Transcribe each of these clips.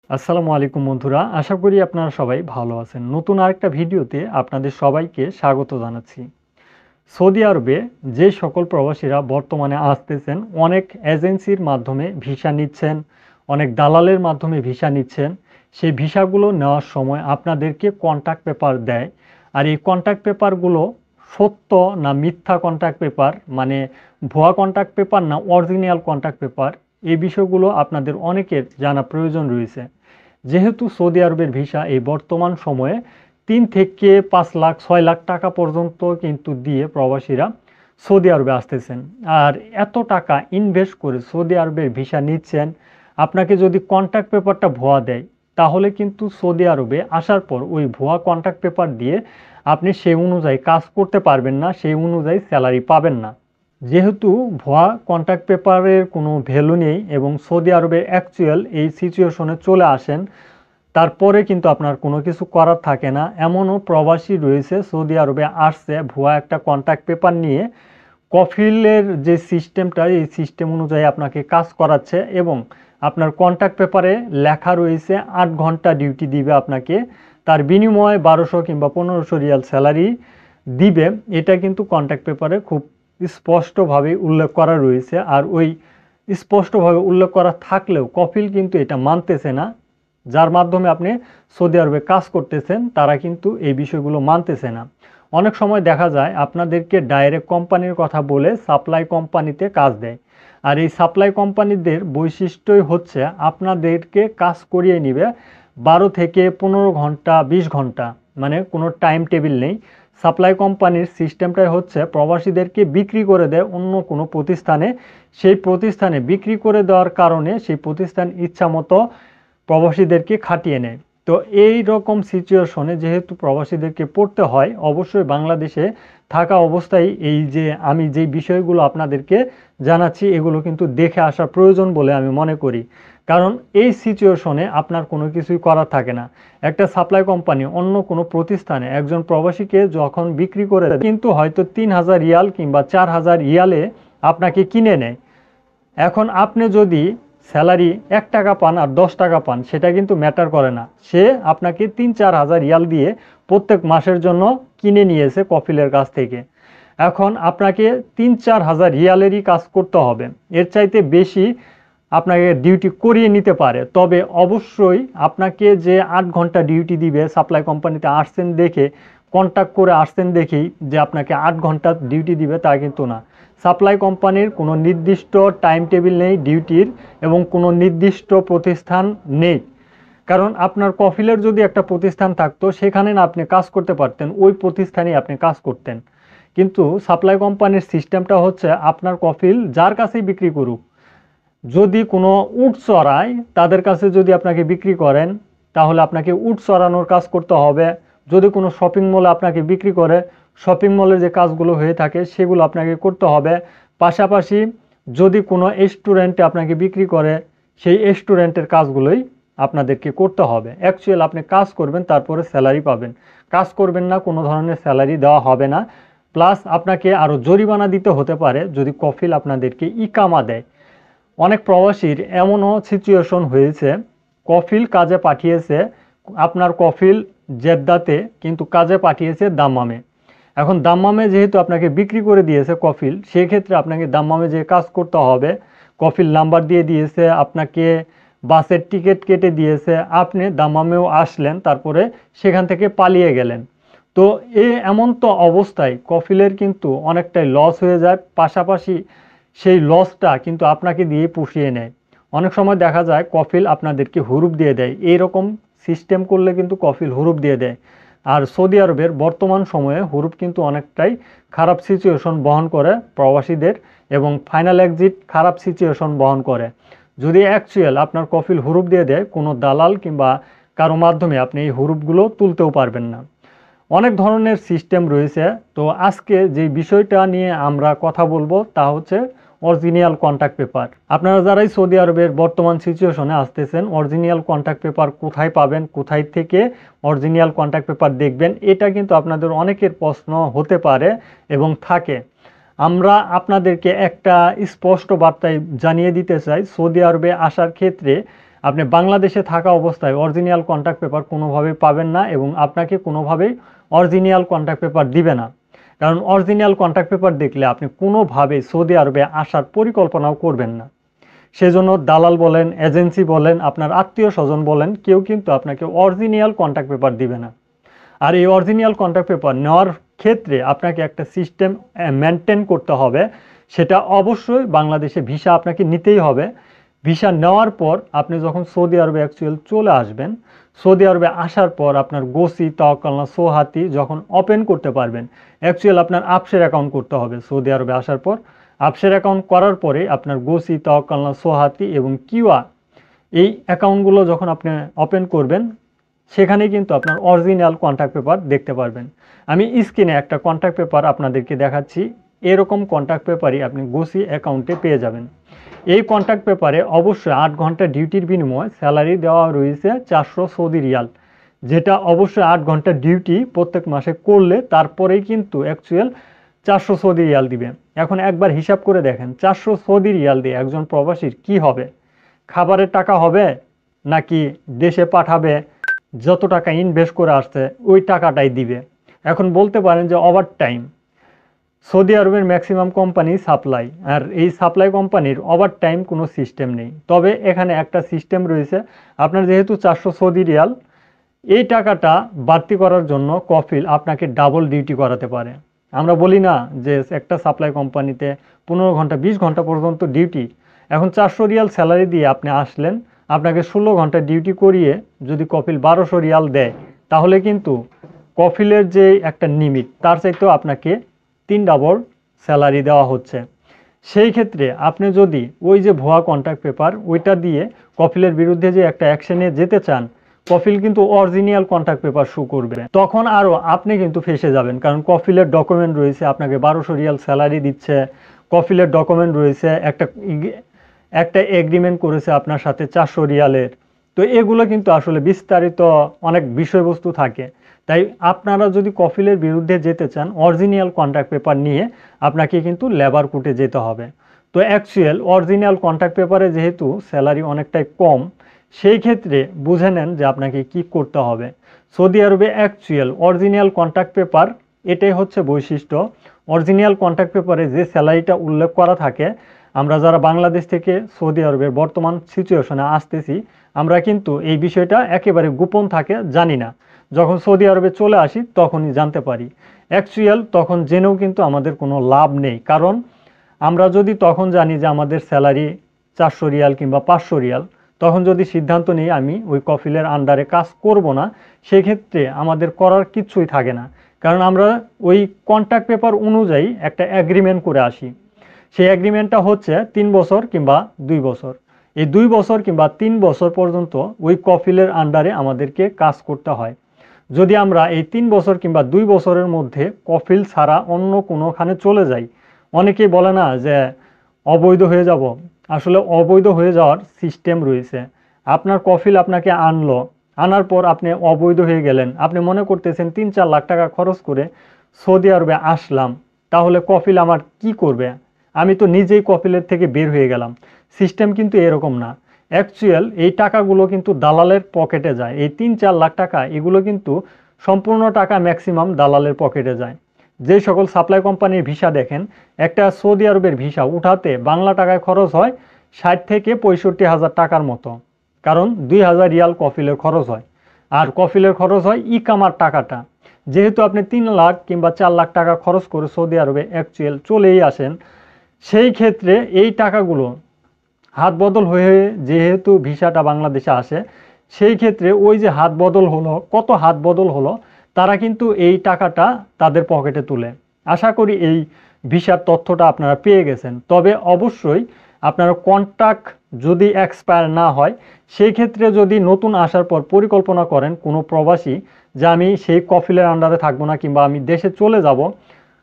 আসসালামু আলাইকুম বন্ধুরা, আশা করি আপনারা সবাই ভালো আছেন। নতুন আরেকটা ভিডিওতে আপনাদের সবাইকে স্বাগত জানাচ্ছি। সৌদি আরবে যে সকল প্রবাসীরা বর্তমানে আসতেছেন, অনেক এজেন্সির মাধ্যমে ভিসা নিচ্ছেন, অনেক দালালের মাধ্যমে ভিসা নিচ্ছেন। সেই ভিসাগুলো নেওয়ার সময় আপনাদেরকে কন্ট্যাক্ট পেপার দেয়। আর এই কন্ট্যাক্ট পেপারগুলো সত্য না মিথ্যা কন্ট্যাক্ট পেপার, মানে ভুয়া কন্ট্যাক্ট পেপার না অরিজিনাল কন্ট্যাক্ট পেপার, এই বিষয়গুলো আপনাদের অনেকের জানা প্রয়োজন রয়েছে। যেহেতু সৌদি আরবের ভিসা এই বর্তমান সময়ে ৩ থেকে ৫ লাখ ৬ লাখ টাকা পর্যন্ত কিন্তু দিয়ে প্রবাসীরা সৌদি আরবে আসতেছেন। আর এত টাকা ইনভেস্ট করে সৌদি আরবের ভিসা নিচ্ছেন, আপনাকে যদি কন্ট্যাক্ট পেপারটা ভুয়া দেয়, তাহলে কিন্তু সৌদি আরবে আসার পর ওই ভুয়া কন্ট্যাক্ট পেপার দিয়ে আপনি সেই অনুযায়ী কাজ করতে পারবেন না, সেই অনুযায়ী স্যালারি পাবেন না। যেহেতু ভুয়া কন্ট্যাক্ট পেপারের কোনো ভ্যালু নেই এবং সৌদি আরবের অ্যাকচুয়াল এই সিচুয়েশনে চলে আসেন, তারপরে কিন্তু আপনার কোনো কিছু করার থাকে না। এমনও প্রবাসী রয়েছে সৌদি আরবে আসছে ভুয়া একটা কন্ট্যাক্ট পেপার নিয়ে, কফিলের যে সিস্টেমটা এই সিস্টেম অনুযায়ী আপনাকে কাজ করাচ্ছে এবং আপনার কন্ট্যাক্ট পেপারে লেখা রয়েছে ৮ ঘন্টা ডিউটি দিবে আপনাকে, তার বিনিময়ে ১২০০ কিংবা ১৫০০ রিয়াল স্যালারি দিবে। এটা কিন্তু কন্ট্যাক্ট পেপারে খুব স্পষ্টভাবে উল্লেখ করা রয়েছে। আর ওই স্পষ্টভাবে উল্লেখ করা থাকলেও কফিল কিন্তু এটা মানতেছে না। যার মাধ্যমে আপনি সৌদি আরবে কাজ করতেছেন, তারা কিন্তু এই বিষয়গুলো মানতেছে না। অনেক সময় দেখা যায় আপনাদেরকে ডাইরেক্ট কোম্পানির কথা বলে সাপ্লাই কোম্পানিতে কাজ দেয়। আর এই সাপ্লাই কোম্পানিদের বৈশিষ্ট্যই হচ্ছে আপনাদেরকে কাজ করিয়ে নিবে ১২ থেকে ১৫ ঘন্টা, ২০ ঘন্টা, মানে কোনো টাইম টেবিল নেই। সাপ্লাই কোম্পানির সিস্টেমটাই হচ্ছে প্রবাসীদেরকে বিক্রি করে দেয় অন্য কোনো প্রতিষ্ঠানে। সেই প্রতিষ্ঠানে বিক্রি করে দেওয়ার কারণে সেই প্রতিষ্ঠান ইচ্ছামতো প্রবাসীদেরকে খাটিয়ে নেয়। তো এই রকম সিচুয়েশনে যেহেতু প্রবাসীদেরকে পড়তে হয়, অবশ্যই বাংলাদেশে থাকা অবস্থায় এই যে আমি যেই বিষয়গুলো আপনাদেরকে জানাচ্ছি, এগুলো কিন্তু দেখে আসা প্রয়োজন বলে আমি মনে করি। কারণ এই সিচুয়েশনে আপনার কোনো কিছুই করার থাকে না। একটা সাপ্লাই কোম্পানি অন্য কোনো প্রতিষ্ঠানে একজন প্রবাসীকে যখন বিক্রি করে দেয়, কিন্তু হয়তো ৩,০০০ রিয়াল কিংবা ৪,০০০ রিয়ালে আপনাকে কিনে নেয়। এখন আপনি যদি স্যালারি ১ টাকা পান আর ১০ টাকা পান, সেটা কিন্তু ম্যাটার করে না। সে আপনাকে ৩-৪ হাজার রিয়াল দিয়ে প্রত্যেক মাসের জন্য কিনে নিয়েছে কফিলের কাছ থেকে। এখন আপনাকে ৩-৪ হাজার রিয়ালেরই কাজ করতে হবে। এর চাইতে বেশি আপনাকে ডিউটি করিয়ে নিতে পারে, তবে অবশ্যই আপনাকে যে ৮ ঘন্টা ডিউটি দিবে, সাপ্লাই কোম্পানিতে আসছেন দেখে, কন্ট্যাক্ট করে আসছেন দেখেই যে আপনাকে ৮ ঘন্টা ডিউটি দিবে তা কিন্তু না। সাপ্লাই কোম্পানির কোনো নির্দিষ্ট টাইম টেবিল নেই ডিউটির এবং কোনো নির্দিষ্ট প্রতিষ্ঠান নেই। কারণ আপনার কফিলের যদি একটা প্রতিষ্ঠান থাকতো, সেখানে না আপনি কাজ করতে পারতেন, ওই প্রতিষ্ঠানেই আপনি কাজ করতেন। কিন্তু সাপ্লাই কোম্পানির সিস্টেমটা হচ্ছে আপনার কফিল যার কাছেই বিক্রি করুক, যদি কোনো উট চড়ায় তাদের কাছে যদি আপনাকে বিক্রি করেন, তাহলে আপনাকে উট চড়ানোর কাজ করতে হবে। যদি কোনো শপিং মলে আপনাকে বিক্রি করে, শপিং মলের যে কাজগুলো হয়ে থাকে সেগুলো আপনাকে করতে হবে। পাশাপাশি যদি কোনো রেস্টুরেন্টে আপনাকে বিক্রি করে, সেই রেস্টুরেন্টের কাজগুলোই আপনাদেরকে করতে হবে। অ্যাকচুয়াল আপনি কাজ করবেন, তারপরে স্যালারি পাবেন। কাজ করবেন না, কোনো ধরনের স্যালারি দেওয়া হবে না। প্লাস আপনাকে আরও জরিমানা দিতে হতে পারে যদি কফিল আপনাদেরকে ইকামা দেয়। অনেক প্রবাসীর এমনও সিচুয়েশন হয়েছে, কফিল কাজে পাঠিয়েছে আপনার কফিল জেদ্দাতে, কিন্তু কাজে পাঠিয়েছে দাম্মামে। এখন দাম্মামে যেহেতু আপনাকে বিক্রি করে দিয়েছে কফিল, সেক্ষেত্রে আপনাকে দাম্মামে যে কাজ করতে হবে। কফিল নাম্বার দিয়ে দিয়েছে আপনাকে, বাসের টিকিট কেটে দিয়েছে, আপনি দাম্মামেও আসলেন, তারপরে সেখান থেকে পালিয়ে গেলেন। তো এমন তো অবস্থায় কফিলের কিন্তু অনেকটাই লস হয়ে যায়। পাশাপাশি সেই লসটা কিন্তু আপনাকে দিয়ে পুষিয়ে নেয়। অনেক সময় দেখা যায় কফিল আপনাদেরকে হুরুপ দিয়ে দেয়। এইরকম সিস্টেম করলে কিন্তু কফিল হুরুপ দিয়ে দেয়। আর সৌদি আরবের বর্তমান সময়ে হুরুপ কিন্তু অনেকটাই খারাপ সিচুয়েশন বহন করে প্রবাসীদের, এবং ফাইনাল এক্সিট খারাপ সিচুয়েশন বহন করে। যদি অ্যাকচুয়াল আপনার কফিল হুরুপ দিয়ে দেয়, কোনো দালাল কিংবা কারো মাধ্যমে আপনি এই হুরুপগুলো তুলতেও পারবেন না। অনেক ধরনের সিস্টেম রয়েছে। তো আজকে যে বিষয়টা নিয়ে আমরা কথা বলবো তা হচ্ছে অরিজিনাল কন্ট্যাক্ট পেপার। আপনারা যারাই সৌদি আরবের বর্তমান সিচুয়েশনে আসতেছেন, অরিজিনাল কন্ট্যাক্ট পেপার কোথায় পাবেন, কোথায় থেকে অরিজিনাল কন্ট্যাক্ট পেপার দেখবেন, এটা কিন্তু আপনাদের অনেকের প্রশ্ন হতে পারে এবং থাকে। আমরা আপনাদেরকে একটা স্পষ্ট বার্তায় জানিয়ে দিতে চাই, সৌদি আরবে আসার ক্ষেত্রে আপনি বাংলাদেশে থাকা অবস্থায় অরিজিনাল কন্ট্রাক্ট পেপার কোনোভাবেই পাবেন না এবং আপনাকে কোনোভাবেই অরিজিনাল কন্ট্রাক্ট পেপার দিবে না। কারণ অরিজিনাল কন্ট্রাক্ট পেপার দেখলে আপনি কোনোভাবেই সৌদি আরবে আসার পরিকল্পনাও করবেন না। সেজন্য দালাল বলেন, এজেন্সি বলেন, আপনার আত্মীয় স্বজন বলেন, কেউ কিন্তু আপনাকে অরিজিনাল কন্ট্রাক্ট পেপার দিবে না। আর এই অরিজিনাল কন্ট্রাক্ট পেপার নেওয়ার ক্ষেত্রে আপনাকে একটা সিস্টেম মেনটেন করতে হবে। সেটা অবশ্যই বাংলাদেশে ভিসা আপনাকে নিতেই হবে। ভিসা নেওয়ার পর আপনি যখন সৌদি আরবে অ্যাকচুয়াল চলে আসবেন, সৌদি আরবে আসার পর আপনার গোসি, তাওয়াক্কালনা, সোহাতি যখন ওপেন করতে পারবেন, অ্যাকচুয়াল আপনার আপসের অ্যাকাউন্ট করতে হবে। সৌদি আরবে আসার পর আপসের অ্যাকাউন্ট করার পরে আপনার গোসি, তাওয়াক্কালনা, সোহাতি এবং কিওয়া এই অ্যাকাউন্টগুলো যখন আপনি ওপেন করবেন, সেখানে কিন্তু আপনার অরিজিনাল কন্ট্রাক্ট পেপার দেখতে পারবেন। আমি স্ক্রিনে একটা কন্ট্রাক্ট পেপার আপনাদেরকে দেখাচ্ছি। এরকম কন্ট্রাক্ট পেপারই আপনি গোসি অ্যাকাউন্টে পেয়ে যাবেন। এই কন্ট্রাক্ট পেপারে অবশ্যই 8 ঘন্টা ডিউটির বিনিময়ে স্যালারি দেওয়া রয়েছে 400 সৌদি রিয়াল, যেটা অবশ্যই 8 ঘন্টা ডিউটি প্রত্যেক মাসে করলে তারপরেই কিন্তু অ্যাকচুয়াল 400 সৌদি রিয়াল দিবে। এখন একবার হিসাব করে দেখেন, 400 সৌদি রিয়াল দিয়ে একজন প্রবাসীর কি হবে? খাবারের টাকা হবে, নাকি দেশে পাঠাবে যত টাকা ইনভেস্ট করে আসছে ওই টাকাটাই দিবে? এখন বলতে পারেন যে ওভার টাইম, সৌদি আরবের ম্যাক্সিমাম কোম্পানি সাপ্লাই, আর এই সাপ্লাই কোম্পানির ওভার টাইম কোনো সিস্টেম নেই। তবে এখানে একটা সিস্টেম রয়েছে। আপনার যেহেতু 400 সৌদি রিয়াল, এই টাকাটা বাড়তি করার জন্য কফিল আপনাকে ডাবল ডিউটি করাতে পারে। আমরা বলি না যে একটা সাপ্লাই কোম্পানিতে 15 ঘন্টা 20 ঘন্টা পর্যন্ত ডিউটি। এখন 400 রিয়াল স্যালারি দিয়ে আপনি আসলেন, আপনাকে 16 ঘন্টা ডিউটি করিয়ে যদি কফিল 1200 রিয়াল দেয়, তাহলে কিন্তু কফিলের যে একটা লিমিট তার চাইতেও আপনাকে 3 ডাবল স্যালারি দেওয়া হচ্ছে। সেই ক্ষেত্রে আপনি যদি ওই যে ভুয়া কন্ট্রাক্ট পেপার ওইটা দিয়ে কফিলের বিরুদ্ধে যে একটা অ্যাকশনে যেতে চান, কফিল কিন্তু অরিজিনাল কন্ট্রাক্ট পেপার শো করবে, তখন আরও আপনি কিন্তু ফেসে যাবেন। কারণ কফিলের ডকুমেন্ট রয়েছে, আপনাকে 1200 রিয়াল স্যালারি দিচ্ছে, কফিলের ডকুমেন্ট রয়েছে, একটা এগ্রিমেন্ট করেছে আপনার সাথে 400 রিয়ালের। তো এগুলো কিন্তু আসলে বিস্তারিত অনেক বিষয়বস্তু থাকে। তাই আপনারা যদি কফিলের বিরুদ্ধে যেতে চান, অরিজিনাল কন্ট্রাক্ট পেপার নিয়ে আপনাকে কিন্তু লেবার কোর্টে যেতে হবে। তো অ্যাকচুয়াল অরিজিনাল কন্ট্রাক্ট পেপারে যেহেতু স্যালারি অনেকটাই কম, সেই ক্ষেত্রে বুঝে নেন যে আপনাকে কি করতে হবে। সৌদি আরবে অ্যাকচুয়াল অরিজিনাল কন্ট্রাক্ট পেপার, এটাই হচ্ছে বৈশিষ্ট্য। অরিজিনাল কন্ট্রাক্ট পেপারে যে স্যালারিটা উল্লেখ করা থাকে, আমরা যারা বাংলাদেশ থেকে সৌদি আরবের বর্তমান সিচুয়েশনে আসতেছি, আমরা কিন্তু এই বিষয়টা একেবারে গোপন থাকে, জানি না। যখন সৌদি আরবে চলে আসি তখনই জানতে পারি। অ্যাকচুয়াল তখন জেনেও কিন্তু আমাদের কোনো লাভ নেই। কারণ আমরা যদি তখন জানি যে আমাদের স্যালারি 400 রিয়াল কিংবা 500 রিয়াল, তখন যদি সিদ্ধান্ত নিই আমি ওই কফিলের আন্ডারে কাজ করব না, সেক্ষেত্রে আমাদের করার কিচ্ছুই থাকে না। কারণ আমরা ওই কন্ট্রাক্ট পেপার অনুযায়ী একটা অ্যাগ্রিমেন্ট করে আসি। সেই অ্যাগ্রিমেন্টটা হচ্ছে 3 বছর কিংবা 2 বছর। এই 2 বছর কিংবা 3 বছর পর্যন্ত ওই কফিলের আন্ডারে আমাদেরকে কাজ করতে হয়। যদি আমরা এই 3 বছর কিংবা 2 বছরের মধ্যে কফিল ছাড়া অন্য কোনোখানে চলে যাই, অনেকেই বলে না যে অবৈধ হয়ে যাব। আসলে অবৈধ হয়ে যাওয়ার সিস্টেম রয়েছে। আপনার কফিল আপনাকে আনলো, আনার পর আপনি অবৈধ হয়ে গেলেন, আপনি মনে করতেছেন 3-4 লাখ টাকা খরচ করে সৌদি আরবে আসলাম, তাহলে কফিল আমার কি করবে? আমি তো নিজেই কফিলের থেকে বের হয়ে গেলাম। সিস্টেম কিন্তু এরকম না। অ্যাকচুয়াল এই টাকাগুলো কিন্তু দালালের পকেটে যায়। এই 3-4 লাখ টাকা এগুলো কিন্তু সম্পূর্ণ টাকা ম্যাক্সিমাম দালালের পকেটে যায়। যে সকল সাপ্লাই কোম্পানির ভিসা দেখেন, একটা সৌদি আরবের ভিসা উঠাতে বাংলা টাকায় খরচ হয় 60 থেকে 65 হাজার টাকার মতো। কারণ 2000 রিয়াল কফিলের খরচ হয়, আর কফিলের খরচ হয় ইকামার টাকাটা। যেহেতু আপনি 3 লাখ কিংবা 4 লাখ টাকা খরচ করে সৌদি আরবে অ্যাকচুয়াল চলেই আসেন, সেই ক্ষেত্রে এই টাকাগুলো হাত বদল হয়ে যেহেতু ভিসাটা বাংলাদেশে আসে, সেই ক্ষেত্রে ওই যে হাত বদল হলো, কত হাত বদল হলো, তারা কিন্তু এই টাকাটা তাদের পকেটে তুলে। আশা করি এই ভিসার তথ্যটা আপনারা পেয়ে গেছেন। তবে অবশ্যই আপনারা কন্ট্রাক্ট যদি এক্সপায়ার না হয়, সেই ক্ষেত্রে যদি নতুন আসার পর পরিকল্পনা করেন কোনো প্রবাসী যে আমি সেই কফিলের আন্ডারে থাকবো না কিংবা আমি দেশে চলে যাব,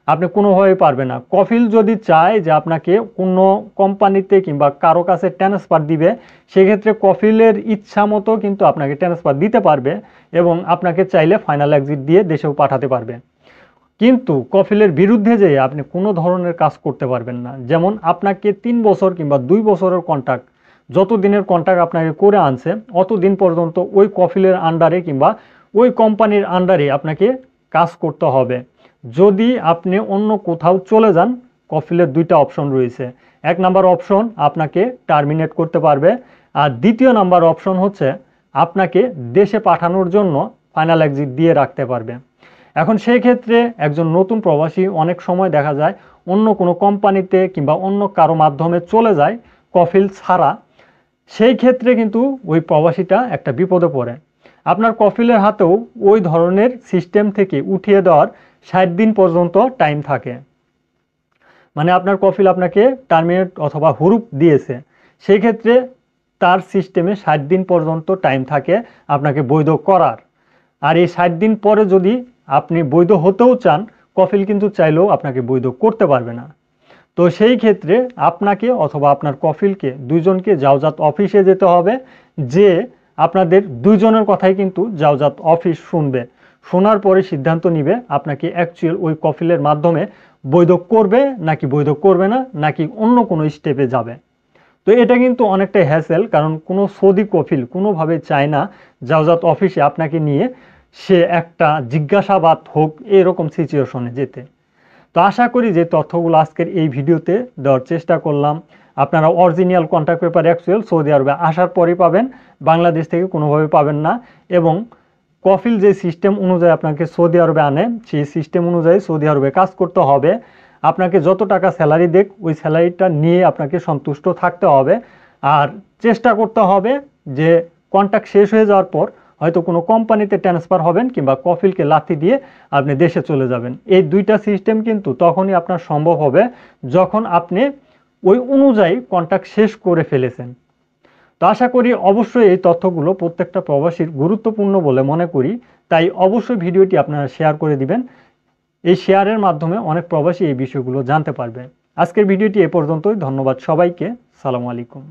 আপনি কোনোভাবেই পারবে না। কফিল যদি চায় যে আপনাকে কোনো কোম্পানিতে কিংবা কারো কাছে ট্রান্সফার দিবে, সেক্ষেত্রে কফিলের ইচ্ছা মতো কিন্তু আপনাকে ট্রান্সফার দিতে পারবে এবং আপনাকে চাইলে ফাইনাল এক্সিট দিয়ে দেশেও পাঠাতে পারবে। কিন্তু কফিলের বিরুদ্ধে যেয়ে আপনি কোনো ধরনের কাজ করতে পারবেন না। যেমন আপনাকে 3 বছর কিংবা 2 বছরের কন্ট্রাক্ট যত দিনের কন্ট্রাক্ট আপনাকে করে আনছে অতদিন পর্যন্ত ওই কফিলের আন্ডারে কিংবা ওই কোম্পানির আন্ডারে আপনাকে কাজ করতে হবে। যদি আপনি অন্য কোথাও চলে যান, কফিলের দুইটা অপশন রয়েছে। এক নাম্বার অপশন আপনাকে টার্মিনেট করতে পারবে, আর দ্বিতীয় নাম্বার অপশন হচ্ছে আপনাকে দেশে পাঠানোর জন্য ফাইনাল এক্সিট দিয়ে রাখতে পারবে। এখন সেই ক্ষেত্রে একজন নতুন প্রবাসী অনেক সময় দেখা যায় অন্য কোনো কোম্পানিতে কিংবা অন্য কারো মাধ্যমে চলে যায় কফিল ছাড়া। সেই ক্ষেত্রে কিন্তু ওই প্রবাসীটা একটা বিপদে পড়ে। আপনার কফিলের হাতেও ওই ধরনের সিস্টেম থেকে উঠিয়ে দেওয়ার 60 দিন পর্যন্ত টাইম থাকে। মানে আপনার কফিল আপনাকে টার্মিনেট অথবা হুরুপ দিয়েছে, সেই ক্ষেত্রে তার সিস্টেমে 60 দিন পর্যন্ত টাইম থাকে আপনাকে বৈধ করার। আর এই 60 দিন পরে যদি আপনি বৈধ হতেও চান, কফিল কিন্তু চাইলেও আপনাকে বৈধ করতে পারবে না। তো সেই ক্ষেত্রে আপনাকে অথবা আপনার কফিলকে দুইজনকে জাওজাত অফিসে যেতে হবে, যে আপনাদের দুইজনের কথাই কিন্তু জাওজাত অফিস শুনবে। শোনার পরে সিদ্ধান্ত নিবে আপনাকে অ্যাকচুয়াল ওই কফিলের মাধ্যমে বৈধ করবে নাকি বৈধ করবে না, নাকি অন্য কোনো স্টেপে যাবে। তো এটা কিন্তু অনেকটাই হ্যাসেল, কারণ কোনো সৌদি কফিল কোনোভাবে চায় না জাওজাত অফিসে আপনাকে নিয়ে সে একটা জিজ্ঞাসাবাদ হোক এরকম সিচুয়েশনে যেতে। তো আশা করি যে তথ্যগুলো আজকের এই ভিডিওতে দেওয়ার চেষ্টা করলাম। আপনারা original contract paper actual Saudi আরবে আসার পরই পাবেন, বাংলাদেশ থেকে কোনোভাবে পাবেন না। এবং কফিল যে সিস্টেম অনুযায়ী আপনাকে সৌদি আরবে আনে, সেই সিস্টেম অনুযায়ী সৌদি আরবে কাজ করতে হবে। আপনাকে যত টাকা স্যালারি দেখ ওই স্যালারিটা নিয়ে আপনাকে সন্তুষ্ট থাকতে হবে। আর চেষ্টা করতে হবে যে কন্ট্রাক্ট শেষ হয়ে যাওয়ার পর হয়তো কোনো কোম্পানিতে ট্রান্সফার হবেন কিংবা কফিলকে লাথি দিয়ে আপনি দেশে চলে যাবেন। এই দুইটা সিস্টেম কিন্তু তখনই আপনার সম্ভব হবে যখন আপনি ওই অনুযায়ী কন্ট্রাক্ট শেষ করে ফেলেছেন। তো আশা করি অবশ্যই এই তথ্যগুলো প্রত্যেকটা প্রবাসীর গুরুত্বপূর্ণ বলে মনে করি, তাই অবশ্যই ভিডিওটি আপনারা শেয়ার করে দিবেন। এই শেয়ারের মাধ্যমে অনেক প্রবাসী এই বিষয়গুলো জানতে পারবে। আজকের ভিডিওটি এ পর্যন্তই। ধন্যবাদ সবাইকে। সালামু আলাইকুম।